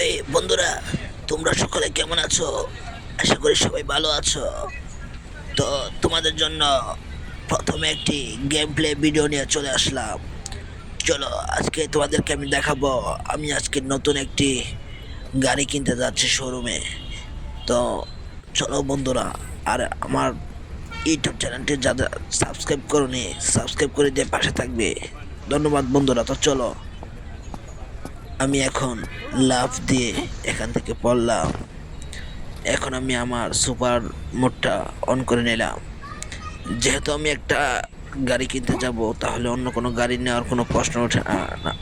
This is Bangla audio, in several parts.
হাই বন্ধুরা, তোমরা সকলে কেমন আছো? আশা করি সবাই ভালো আছো। তো তোমাদের জন্য প্রথমে একটি গেম প্লে ভিডিও নিয়ে চলে আসলাম। চলো আজকে তোমাদেরকে আমি দেখাবো। আমি আজকে নতুন একটি গাড়ি কিনতে যাচ্ছি শোরুমে। তো চলো বন্ধুরা, আর আমার ইউটিউব চ্যানেলটি যারা সাবস্ক্রাইব করোনি, সাবস্ক্রাইব করে দিয়ে পাশে থাকবে। ধন্যবাদ বন্ধুরা। তো চলো, আমি এখন লাফ দিয়ে এখান থেকে পড়লাম। এখন আমি আমার সুপার মোডটা অন করে নিলাম। যেহেতু আমি একটা গাড়ি কিনতে যাব, তাহলে অন্য কোনো গাড়ি নেওয়ার কোনো প্রশ্ন ওঠে না।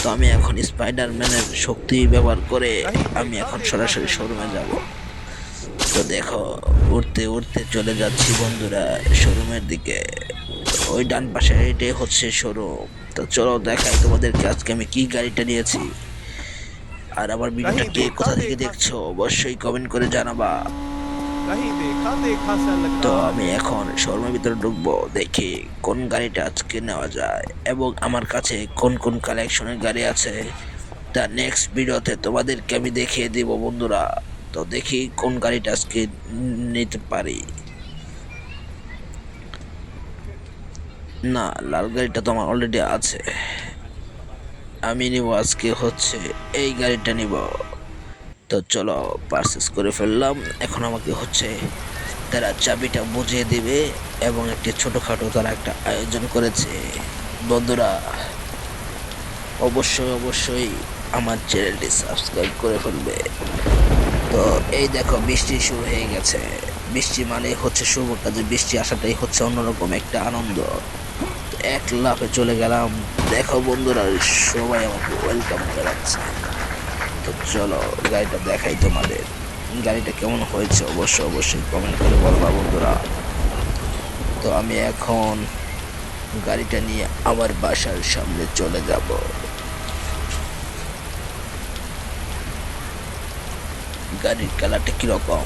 তো আমি এখন স্পাইডারম্যানের শক্তি ব্যবহার করে আমি এখন সরাসরি শোরুমে যাব। তো দেখো, উঠতে উঠতে চলে যাচ্ছি বন্ধুরা শোরুমের দিকে। ওই ডান পাশে এটাই হচ্ছে শোরুম। তো চলো দেখাই তোমাদেরকে আজকে আমি কি গাড়িটা নিয়েছি। আর আমার ভিডিওটা कहीं কে देखा কোথা থেকে देखा দেখছো অবশ্যই কমেন্ট করে জানাবা। कहीं देखा देखा सा लग তো रहा আমি है। এখন শোরুমের ভিতরে ঢুকবো, দেখি কোন গাড়িটা আজকে নেওয়া যায় এবং আমার কাছে কোন কোন কালেকশনের গাড়ি আছে। তা নেক্সট ভিডিওতে তোমাদেরকে আমি দেখিয়ে দিব বন্ধুরা। তো দেখি কোন গাড়িটা আজকে নিতে পারি। না, লাল গাড়িটা তো আমার অলরেডি আছে। আমি নিব আজকে হচ্ছে এই গাড়িটা নিব। তো চলো, পারচেস করে ফেললাম। এখন আমাকে হচ্ছে তারা চাবিটা বুঝিয়ে দিবে এবং একটি ছোটোখাটো তারা একটা আয়োজন করেছে। বন্ধুরা, অবশ্যই অবশ্যই আমার চ্যানেলটি সাবস্ক্রাইব করে ফেলবে। তো এই দেখো, বৃষ্টি শুরু হয়ে গেছে। বৃষ্টি মানে হচ্ছে শুভ কাজে, বৃষ্টি আসাটাই হচ্ছে অন্যরকম একটা আনন্দ। তো এক লাফে চলে গেলাম। দেখো বন্ধুরা, সবাই আমাকে ওয়েলকাম জানাচ্ছে। তো চলো গাড়িটা দেখাই তোমাদের। গাড়িটা কেমন হয়েছে অবশ্যই অবশ্যই কমেন্ট করে বলবা বন্ধুরা। তো আমি এখন গাড়িটা নিয়ে আমার বাসার সামনে চলে যাব। গাড়ির কালারটা কিরকম,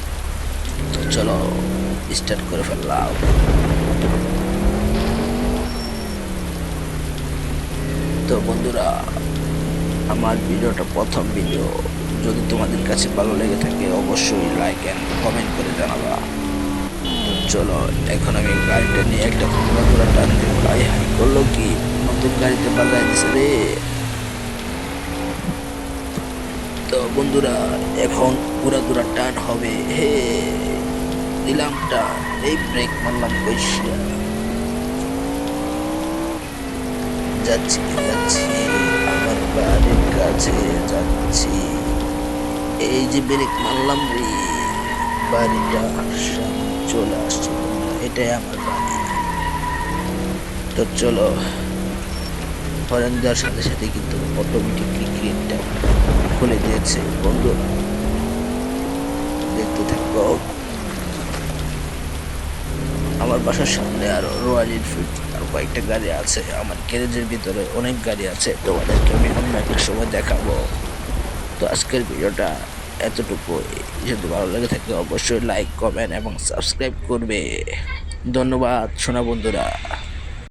তো চলো স্টার্ট করে ফেললাম। তো বন্ধুরা, আমার ভিডিওটা প্রথম ভিডিও, যদি তোমাদের কাছে ভালো লেগে থাকে অবশ্যই লাইক অ্যান্ড কমেন্ট করে জানাবা। তো চলো, এখন আমি গাড়িটা নিয়ে একটা পুরো টান দেবো। হাই হাই করলো কি, নতুন গাড়িতে বাজায় দিছে রে। তো বন্ধুরা, এখন পুরা টান হবে। হে, দিলাম টান, এই ব্রেক মারলাম পয়সা। যাচ্ছি যাচ্ছি, আমার বাড়ির কাছে যাচ্ছি। এই যে ব্রেক মারলাম রে, বাড়িটা সামনে চলে আসছে বন্ধুরা, এটাই আমার বাড়ি। তো চলো, হরেন দেওয়ার সাথে সাথে কিন্তু অটোমেটিকলি গেটটা খুলে দিয়েছে বন্ধুরা। দেখতে থাকো। আমার বাসার সামনে আরো রয়্যাল এনফিল্ড আর কয়েকটা গাড়ি আছে। আমার গ্যারেজের ভিতরে অনেক গাড়ি আছে, তোমাদেরকে আমি অন্য একটা সময় দেখাবো। তো আজকের ভিডিওটা এতটুকু। যদি ভালো লাগে থাকে অবশ্যই লাইক কমেন্ট এবং সাবস্ক্রাইব করবে। ধন্যবাদ সোনা বন্ধুরা।